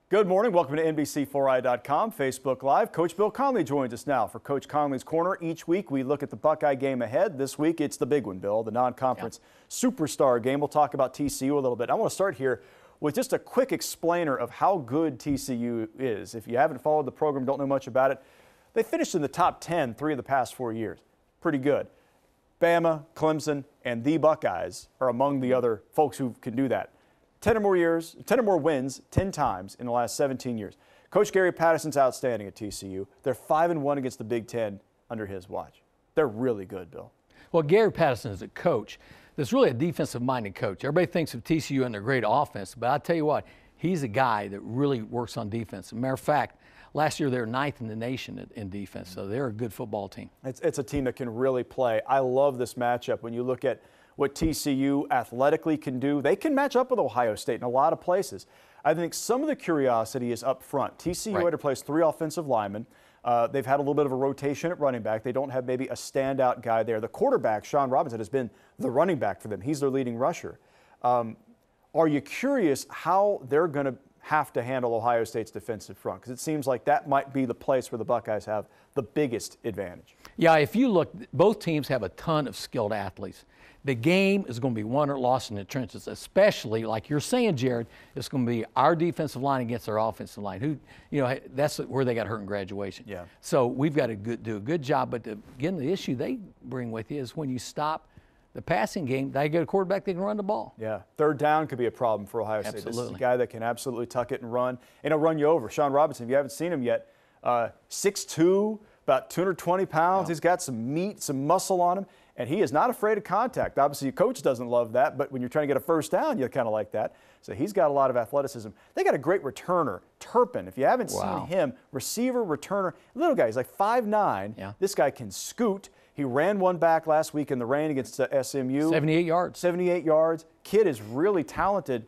Good morning. Welcome to NBC4i.com, Facebook Live. Coach Bill Conley joins us now for Coach Conley's Corner. Each week we look at the Buckeye game ahead. This week it's the big one, Bill, the non-conference superstar game. We'll talk about TCU a little bit. I want to start here with just a quick explainer of how good TCU is. If you haven't followed the program, don't know much about it, they finished in the top 10 3 of the past 4 years. Pretty good. Bama, Clemson, and the Buckeyes are among the other folks who can do that. 10 or more wins 10 times in the last 17 years. Coach Gary Patterson's outstanding at TCU. They're 5-1 against the Big Ten under his watch. They're really good, Bill. Well, Gary Patterson is a coach that's really a defensive-minded coach. Everybody thinks of TCU and their great offense, but I'll tell you what, he's a guy that really works on defense. As a matter of fact, last year they were 9th in the nation in defense, so they're a good football team. It's a team that can really play. I love this matchup. When you look at what TCU athletically can do, they can match up with Ohio State in a lot of places. I think some of the curiosity is up front. TCU had to place 3 offensive linemen. They've had a little bit of a rotation at running back. They don't have maybe a standout guy there. The quarterback, Sean Robinson, has been the running back for them. He's their leading rusher. Are you curious how they're going to have to handle Ohio State's defensive front? Because it seems like that might be the place where the Buckeyes have the biggest advantage. Yeah, if you look, both teams have a ton of skilled athletes. The game is going to be won or lost in the trenches, especially, like you're saying, Jared, it's going to be our defensive line against their offensive line. That's where they got hurt in graduation. Yeah. So we've got to do a good job. But again, the issue they bring with you is when you stop the passing game, they get a quarterback that can run the ball. Yeah, third down could be a problem for Ohio State. Absolutely. This is a guy that can absolutely tuck it and run he'll run you over. Sean Robinson, if you haven't seen him yet, 6'2", about 220 pounds. He's got some meat, some muscle on him, and he is not afraid of contact. Obviously, your coach doesn't love that, but when you're trying to get a first down, you kind of like that. So he's got a lot of athleticism. They got a great returner, Turpin. If you haven't seen him, receiver, returner, little guy. He's like 5'9". Yeah. This guy can scoot. He ran one back last week in the rain against SMU. 78 yards. 78 yards. Kid is really talented.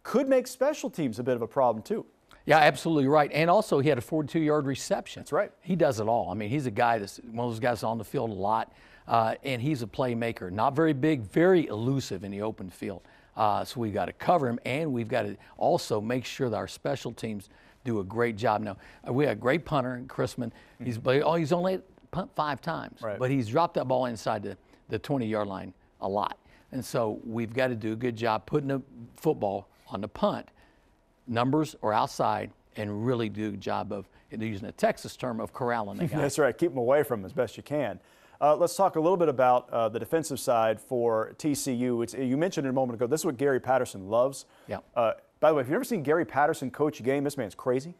Could make special teams a bit of a problem, too. Yeah, absolutely right. And also, he had a 42-yard reception. That's right. He does it all. I mean, he's a guy that's one of those guys on the field a lot, and he's a playmaker. Not very big, very elusive in the open field. So we've got to cover him, and we've got to also make sure that our special teams do a great job. Now, we have a great punter, Chrisman. He's only punt 5 times, but he's dropped that ball inside the 20-yard line a lot. And so we've got to do a good job putting the football on the punt. Numbers are outside, and really do a job of, using a Texas term, of corralling the guy. That's right. Keep them away from him as best you can. Let's talk a little bit about the defensive side for TCU. You mentioned it a moment ago. This is what Gary Patterson loves. Yeah. By the way, if you've never seen Gary Patterson coach a game, this man's crazy.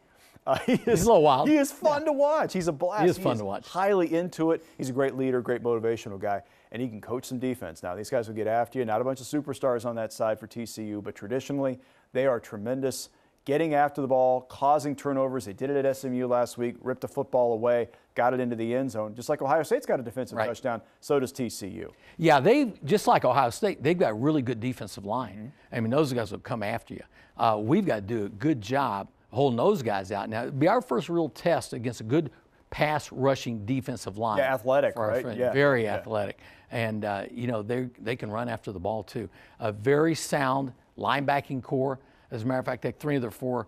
He's a little wild. He is fun to watch. He's a blast. He is fun to watch. Highly into it. He's a great leader, great motivational guy, and he can coach some defense. Now, these guys will get after you. Not a bunch of superstars on that side for TCU, but traditionally, they are tremendous. Getting after the ball, causing turnovers. They did it at SMU last week, ripped the football away, got it into the end zone. Just like Ohio State's got a defensive touchdown, so does TCU. Yeah, just like Ohio State, they've got a really good defensive line. I mean, those guys will come after you. We've got to do a good job holding those guys out. Now, it'll be our first real test against a good pass rushing defensive line. Yeah, athletic, right? Yeah. Very athletic. And, they can run after the ball, too. A very sound linebacking core. As a matter of fact, 3 of their 4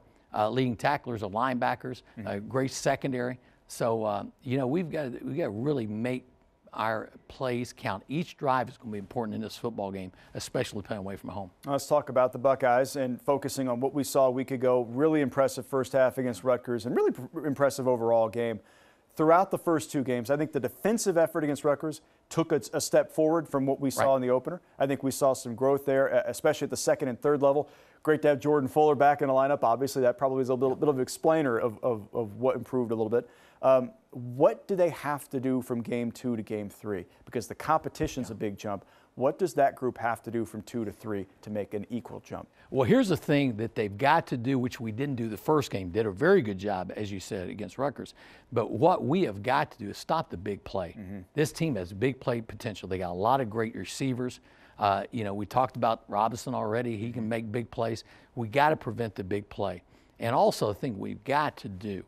leading tacklers are linebackers, great secondary. So, we've got to really make our plays count. Each drive is going to be important in this football game, especially playing away from home. Let's talk about the Buckeyes and focusing on what we saw a week ago. Really impressive first half against Rutgers and really impressive overall game. Throughout the first 2 games, I think the defensive effort against Rutgers took a step forward from what we saw in the opener. I think we saw some growth there, especially at the second and third level. Great to have Jordan Fuller back in the lineup. Obviously, that probably is a little bit of an explainer of what improved a little bit. What do they have to do from game 2 to game 3? Because the competition's a big jump. What does that group have to do from 2 to 3 to make an equal jump? Well, here's the thing that they've got to do, which we didn't do the first game. Did a very good job, as you said, against Rutgers. But what we have got to do is stop the big play. This team has big play potential. They got a lot of great receivers. We talked about Robinson already. He can make big plays. We got to prevent the big play. And also, the thing we've got to do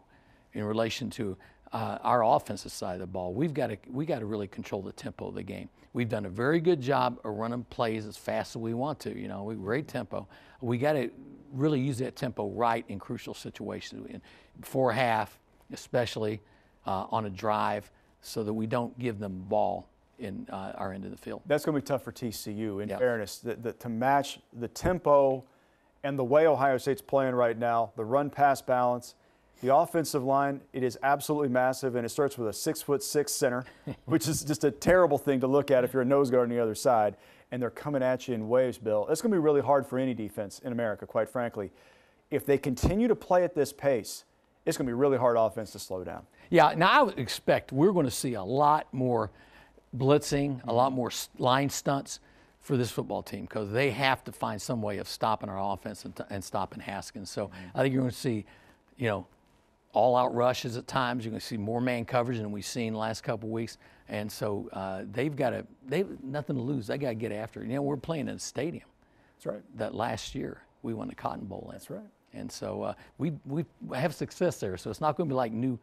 in relation to our offensive side of the ball, we got to really control the tempo of the game. We've done a very good job of running plays as fast as we want to. We great tempo. We got to really use that tempo right in crucial situations, before half, especially on a drive, so that we don't give them the ball in our end of the field. That's going to be tough for TCU, in fairness, to match the tempo and the way Ohio State's playing right now, the run-pass balance. The offensive line, it is absolutely massive, and it starts with a 6'6" center, which is just a terrible thing to look at if you're a nose guard on the other side, and they're coming at you in waves, Bill. It's going to be really hard for any defense in America, quite frankly. If they continue to play at this pace, it's going to be really hard offense to slow down. Yeah, now I would expect we're going to see a lot more blitzing, a lot more line stunts for this football team, because they have to find some way of stopping our offense and stopping Haskins. So I think you're going to see, all-out rushes at times. You're going to see more man coverage than we've seen the last couple of weeks. And so they've nothing to lose. They got to get after it. We're playing in a stadium. That's right. That last year we won the Cotton Bowl in. That's right. And so we have success there. So it's not going to be like new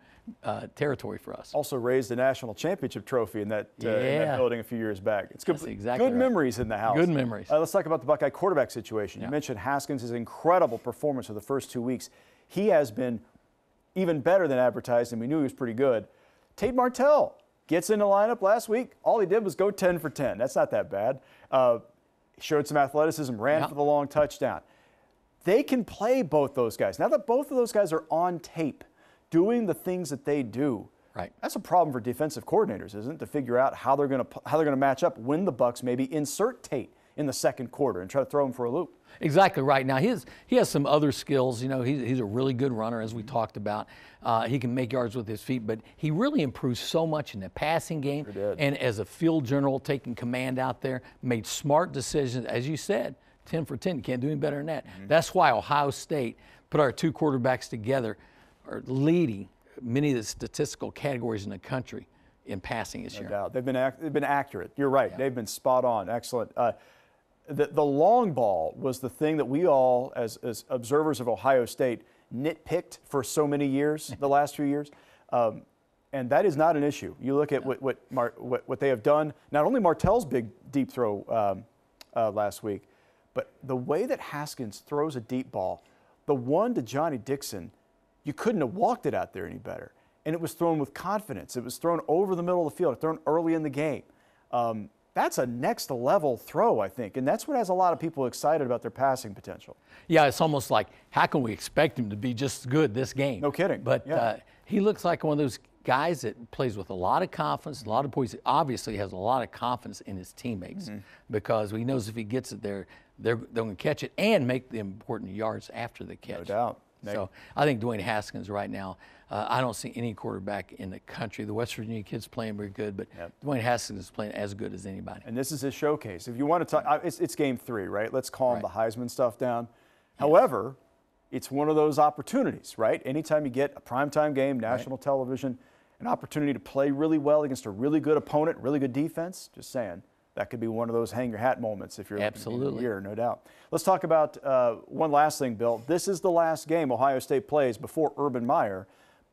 territory for us. Also raised the national championship trophy in that building a few years back. It's good. That's exactly good memories in the house. Good memories. Let's talk about the Buckeye quarterback situation. You mentioned Haskins' incredible performance for the first 2 weeks. He has been even better than advertised, and we knew he was pretty good. Tate Martell gets in the lineup last week. All he did was go 10 for 10. That's not that bad. Showed some athleticism, ran for the long touchdown. They can play both those guys. Now that both of those guys are on tape doing the things that they do, that's a problem for defensive coordinators, isn't it? To figure out how they're going to match up when the Bucs maybe insert Tate in the second quarter and try to throw him for a loop. Exactly right. Now he has some other skills. He's a really good runner, as we talked about. He can make yards with his feet, but he really improved so much in the passing game. Sure did. And as a field general, taking command out there, made smart decisions, as you said. 10 for 10. You can't do any better than that. That's why Ohio State put our two quarterbacks together, are leading many of the statistical categories in the country in passing this year. No doubt. They've been accurate. You're right. They've been spot on. Excellent. The long ball was the thing that we all, as observers of Ohio State, nitpicked for so many years, the last few years. And that is not an issue. You look at what they have done, not only Martell's big deep throw last week, but the way that Haskins throws a deep ball, the one to Johnny Dixon, you couldn't have walked it out there any better. And it was thrown with confidence. It was thrown over the middle of the field, thrown early in the game. That's a next level throw, I think. And that's what has a lot of people excited about their passing potential. Yeah, it's almost like, how can we expect him to be just good this game? No kidding. But he looks like one of those guys that plays with a lot of confidence, a lot of poise. Obviously has a lot of confidence in his teammates because he knows if he gets it there, they're going to catch it and make the important yards after the catch. No doubt. So I think Dwayne Haskins right now, I don't see any quarterback in the country. The West Virginia kid's playing very good, but Dwayne Haskins is playing as good as anybody. And this is his showcase. If you want to talk, it's game 3, right? Let's calm the Heisman stuff down. However, it's one of those opportunities, right? Anytime you get a primetime game, national television, an opportunity to play really well against a really good opponent, really good defense, just saying. That could be one of those hang your hat moments if you're in the year, no doubt. Let's talk about one last thing, Bill. This is the last game Ohio State plays before Urban Meyer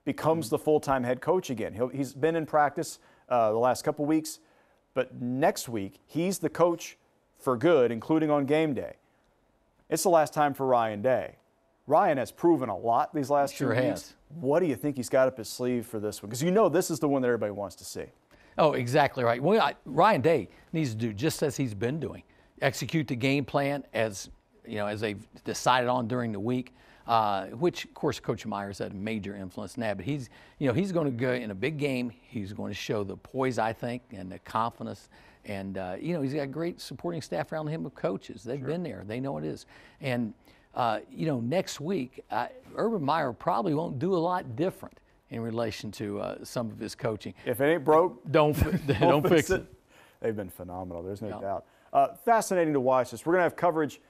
becomes the full-time head coach again. He's been in practice the last couple weeks, but next week he's the coach for good, including on game day. It's the last time for Ryan Day. Ryan has proven a lot these last 2 weeks. What do you think he's got up his sleeve for this one? Because this is the one that everybody wants to see. Oh, exactly right. Well, Ryan Day needs to do just as he's been doing. Execute the game plan as they've decided on during the week, which, of course, Coach Myers had a major influence in that. But he's going to go in a big game. He's going to show the poise, I think, and the confidence. And, he's got a great supporting staff around him of coaches. They've been there. They know it is. And, next week, Urban Meyer probably won't do a lot different in relation to some of his coaching. If it ain't broke, don't fix it. They've been phenomenal. There's no doubt. Fascinating to watch this. We're going to have coverage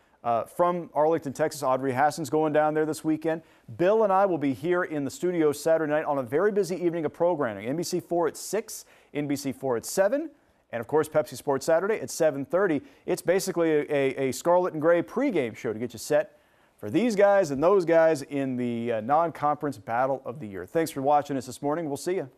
from Arlington, Texas. Audrey Hassan's going down there this weekend. Bill and I will be here in the studio Saturday night on a very busy evening of programming. NBC4 at 6, NBC4 at 7, and, of course, Pepsi Sports Saturday at 7:30. It's basically a Scarlet and Gray pregame show to get you set for these guys and those guys in the non-conference battle of the year. Thanks for watching us this morning. We'll see you.